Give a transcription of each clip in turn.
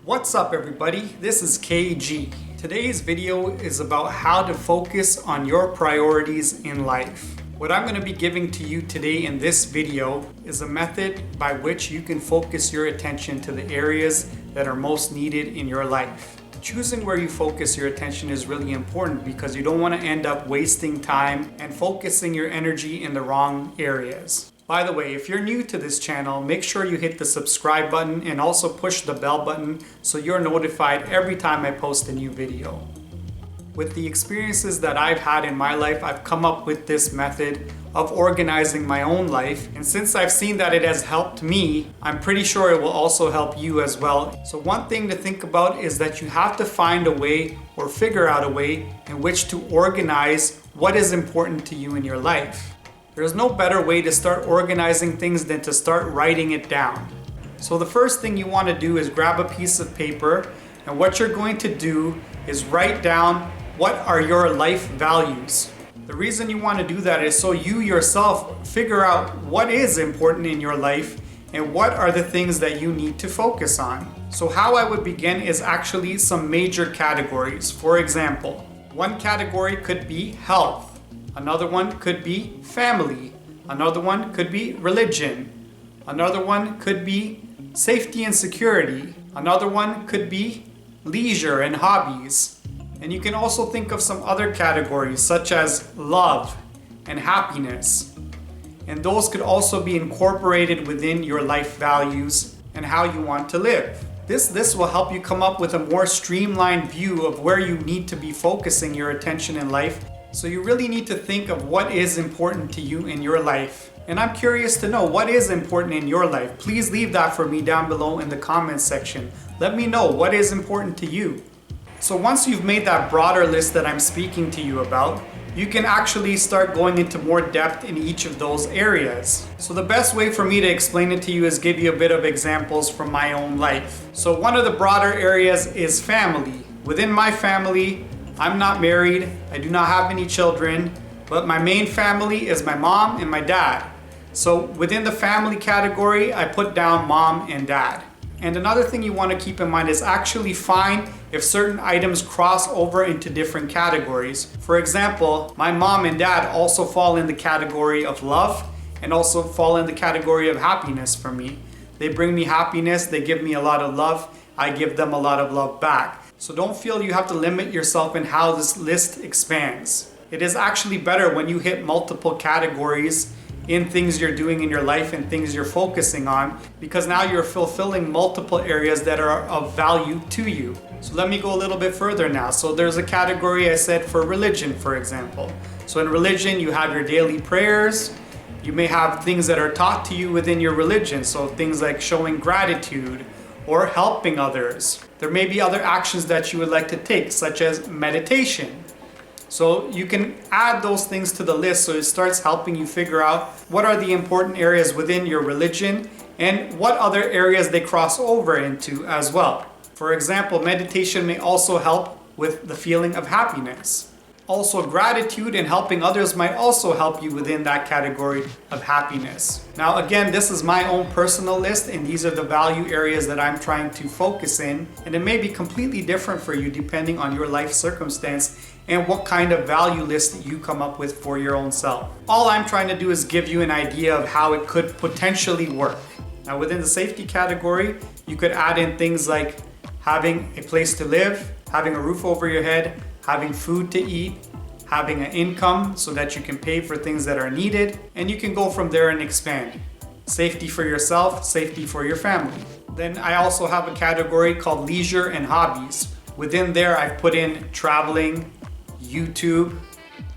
What's up everybody? This is KG. Today's video is about how to focus on your priorities in life. What I'm going to be giving to you today in this video is a method by which you can focus your attention to the areas that are most needed in your life. Choosing where you focus your attention is really important because you don't want to end up wasting time and focusing your energy in the wrong areas. By the way, if you're new to this channel, make sure you hit the subscribe button and also push the bell button so you're notified every time I post a new video. With the experiences that I've had in my life, I've come up with this method of organizing my own life. And since I've seen that it has helped me, I'm pretty sure it will also help you as well. So one thing to think about is that you have to find a way or figure out a way in which to organize what is important to you in your life. There's no better way to start organizing things than to start writing it down. So the first thing you want to do is grab a piece of paper, and what you're going to do is write down what are your life values. The reason you want to do that is so you yourself figure out what is important in your life and what are the things that you need to focus on. So how I would begin is actually some major categories. For example, one category could be health. Another one could be family. Another one could be religion. Another one could be safety and security. Another one could be leisure and hobbies. And you can also think of some other categories such as love and happiness. And those could also be incorporated within your life values and how you want to live. This will help you come up with a more streamlined view of where you need to be focusing your attention in life. So you really need to think of what is important to you in your life. And I'm curious to know what is important in your life. Please leave that for me down below in the comments section. Let me know what is important to you. So once you've made that broader list that I'm speaking to you about, you can actually start going into more depth in each of those areas. So the best way for me to explain it to you is give you a bit of examples from my own life. So one of the broader areas is family. Within my family, I'm not married, I do not have any children, but my main family is my mom and my dad. So within the family category, I put down mom and dad. And another thing you want to keep in mind is actually find if certain items cross over into different categories. For example, my mom and dad also fall in the category of love and also fall in the category of happiness for me. They bring me happiness, they give me a lot of love, I give them a lot of love back. So don't feel you have to limit yourself in how this list expands. It is actually better when you hit multiple categories in things you're doing in your life and things you're focusing on, because now you're fulfilling multiple areas that are of value to you. So let me go a little bit further now. So there's a category I said for religion, for example. So in religion, you have your daily prayers. You may have things that are taught to you within your religion. So things like showing gratitude or helping others. There may be other actions that you would like to take, such as meditation. So you can add those things to the list so it starts helping you figure out what are the important areas within your religion and what other areas they cross over into as well. For example, meditation may also help with the feeling of happiness. Also, gratitude and helping others might also help you within that category of happiness. Now, again, this is my own personal list, and these are the value areas that I'm trying to focus in. And it may be completely different for you depending on your life circumstance and what kind of value list you come up with for your own self. All I'm trying to do is give you an idea of how it could potentially work. Now, within the safety category, you could add in things like having a place to live, having a roof over your head, having food to eat, having an income so that you can pay for things that are needed, and you can go from there and expand. Safety for yourself, safety for your family. Then I also have a category called leisure and hobbies. Within there, I've put in traveling, YouTube,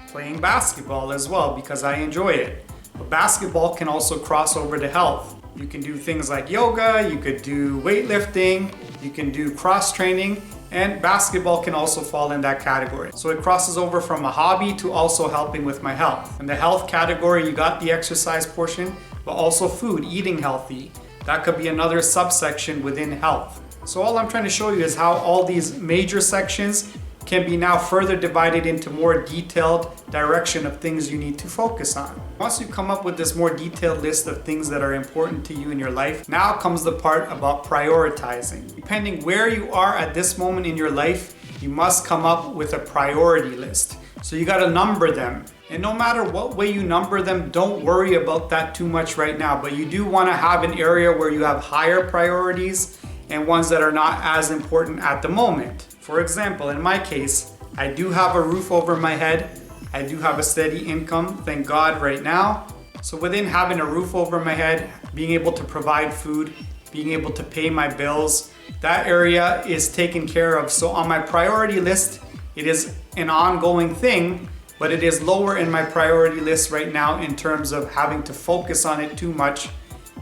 playing basketball as well because I enjoy it. But basketball can also cross over to health. You can do things like yoga, you could do weightlifting, you can do cross training, and basketball can also fall in that category. So it crosses over from a hobby to also helping with my health. In the health category, you got the exercise portion, but also food, eating healthy. That could be another subsection within health. So all I'm trying to show you is how all these major sections can be now further divided into more detailed direction of things you need to focus on. Once you come up with this more detailed list of things that are important to you in your life, now comes the part about prioritizing. Depending where you are at this moment in your life, you must come up with a priority list. So you gotta number them. And no matter what way you number them, don't worry about that too much right now. But you do wanna have an area where you have higher priorities and ones that are not as important at the moment. For example, in my case, I do have a roof over my head. I do have a steady income, thank God, right now. So within having a roof over my head, being able to provide food, being able to pay my bills, that area is taken care of. So on my priority list, it is an ongoing thing, but it is lower in my priority list right now in terms of having to focus on it too much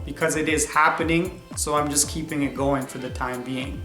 because it is happening. So I'm just keeping it going for the time being.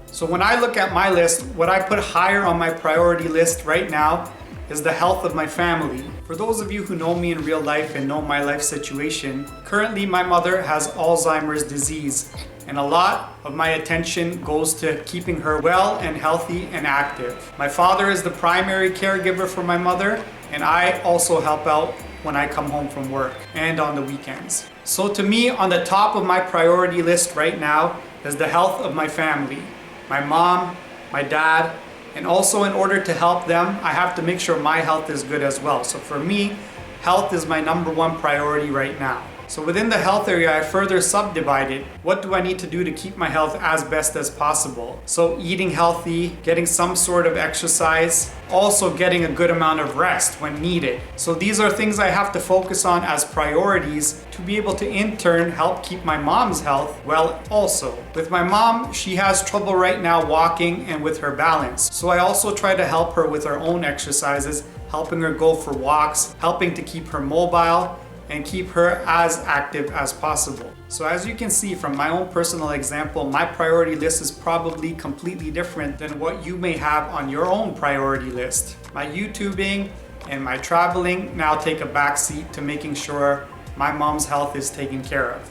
So when I look at my list, what I put higher on my priority list right now is the health of my family. For those of you who know me in real life and know my life situation, currently my mother has Alzheimer's disease, and a lot of my attention goes to keeping her well and healthy and active. My father is the primary caregiver for my mother, and I also help out when I come home from work and on the weekends. So to me, on the top of my priority list right now is the health of my family. My mom, my dad, and also in order to help them, I have to make sure my health is good as well. So for me, health is my number one priority right now. So within the health area, I further subdivided what do I need to do to keep my health as best as possible. So eating healthy, getting some sort of exercise, also getting a good amount of rest when needed. So these are things I have to focus on as priorities to be able to in turn help keep my mom's health well also. With my mom, she has trouble right now walking and with her balance. So I also try to help her with her own exercises, helping her go for walks, helping to keep her mobile, and keep her as active as possible. So as you can see from my own personal example, my priority list is probably completely different than what you may have on your own priority list. My YouTubing and my traveling now take a backseat to making sure my mom's health is taken care of.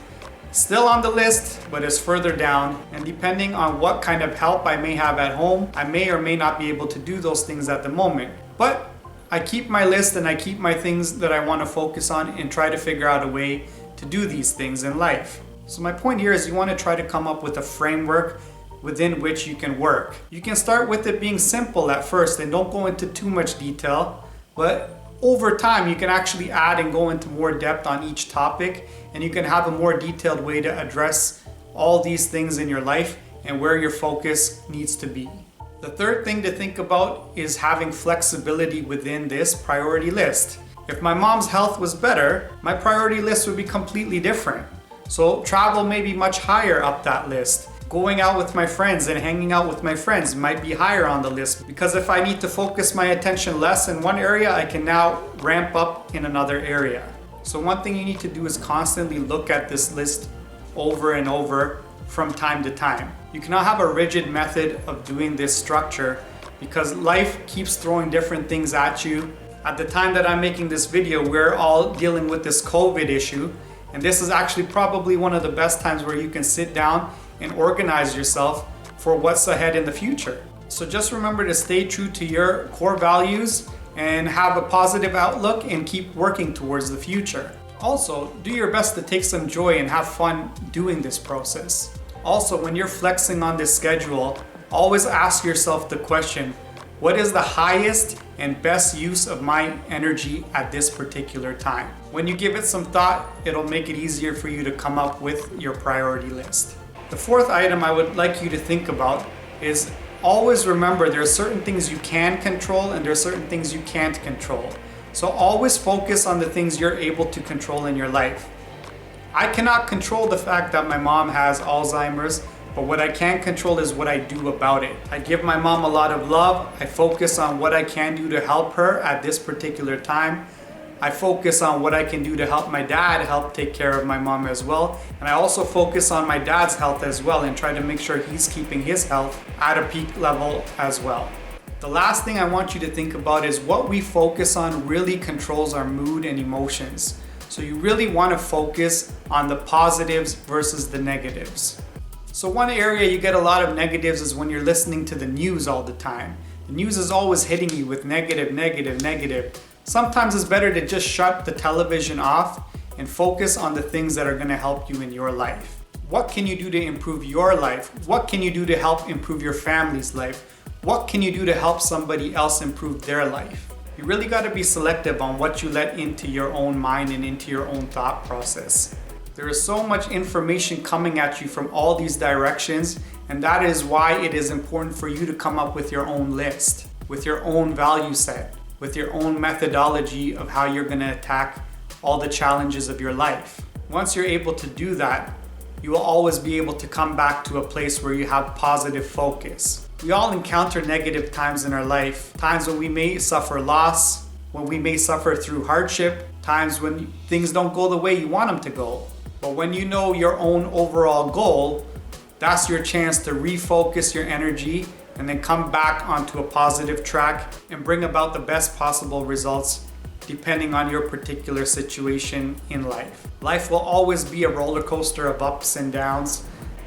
Still on the list, but is further down, and depending on what kind of help I may have at home, I may or may not be able to do those things at the moment. But I keep my list and I keep my things that I want to focus on and try to figure out a way to do these things in life. So my point here is you want to try to come up with a framework within which you can work. You can start with it being simple at first and don't go into too much detail, but over time you can actually add and go into more depth on each topic, and you can have a more detailed way to address all these things in your life and where your focus needs to be. The third thing to think about is having flexibility within this priority list. If my mom's health was better, my priority list would be completely different. So travel may be much higher up that list. Going out with my friends and hanging out with my friends might be higher on the list, because if I need to focus my attention less in one area, I can now ramp up in another area. So one thing you need to do is constantly look at this list over and over from time to time. You cannot have a rigid method of doing this structure because life keeps throwing different things at you. At the time that I'm making this video, we're all dealing with this COVID issue, and this is actually probably one of the best times where you can sit down and organize yourself for what's ahead in the future. So just remember to stay true to your core values and have a positive outlook and keep working towards the future. Also, do your best to take some joy and have fun doing this process. Also, when you're flexing on this schedule, always ask yourself the question, what is the highest and best use of my energy at this particular time? When you give it some thought, it'll make it easier for you to come up with your priority list. The fourth item I would like you to think about is always remember there are certain things you can control and there are certain things you can't control. So always focus on the things you're able to control in your life. I cannot control the fact that my mom has Alzheimer's, but what I can control is what I do about it. I give my mom a lot of love. I focus on what I can do to help her at this particular time. I focus on what I can do to help my dad help take care of my mom as well. And I also focus on my dad's health as well and try to make sure he's keeping his health at a peak level as well. The last thing I want you to think about is what we focus on really controls our mood and emotions. So you really want to focus on the positives versus the negatives. So one area you get a lot of negatives is when you're listening to the news all the time. The news is always hitting you with negative, negative, negative. Sometimes it's better to just shut the television off and focus on the things that are going to help you in your life. What can you do to improve your life? What can you do to help improve your family's life? What can you do to help somebody else improve their life? You really got to be selective on what you let into your own mind and into your own thought process. There is so much information coming at you from all these directions, and that is why it is important for you to come up with your own list, with your own value set, with your own methodology of how you're going to attack all the challenges of your life. Once you're able to do that, you will always be able to come back to a place where you have positive focus. We all encounter negative times in our life, times when we may suffer loss, when we may suffer through hardship, times when things don't go the way you want them to go. But when you know your own overall goal, that's your chance to refocus your energy and then come back onto a positive track and bring about the best possible results depending on your particular situation in life. Life will always be a roller coaster of ups and downs,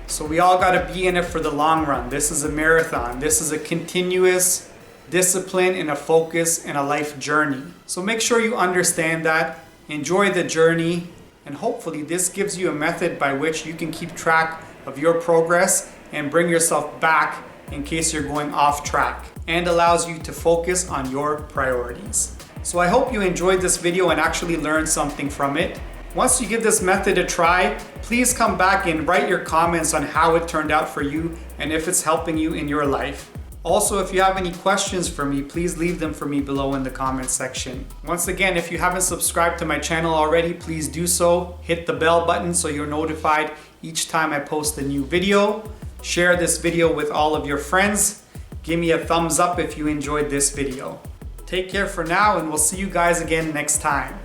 so we all got to be in it for the long run. This is a marathon. This is a continuous discipline and a focus and a life journey. So make sure you understand that, enjoy the journey, and hopefully this gives you a method by which you can keep track of your progress and bring yourself back in case you're going off track, and allows you to focus on your priorities. So I hope you enjoyed this video and actually learned something from it. Once you give this method a try, please come back and write your comments on how it turned out for you and if it's helping you in your life. Also, if you have any questions for me, please leave them for me below in the comments section. Once again, if you haven't subscribed to my channel already, please do so. Hit the bell button so you're notified each time I post a new video. Share this video with all of your friends. Give me a thumbs up if you enjoyed this video. Take care for now, and we'll see you guys again next time.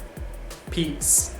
Peace.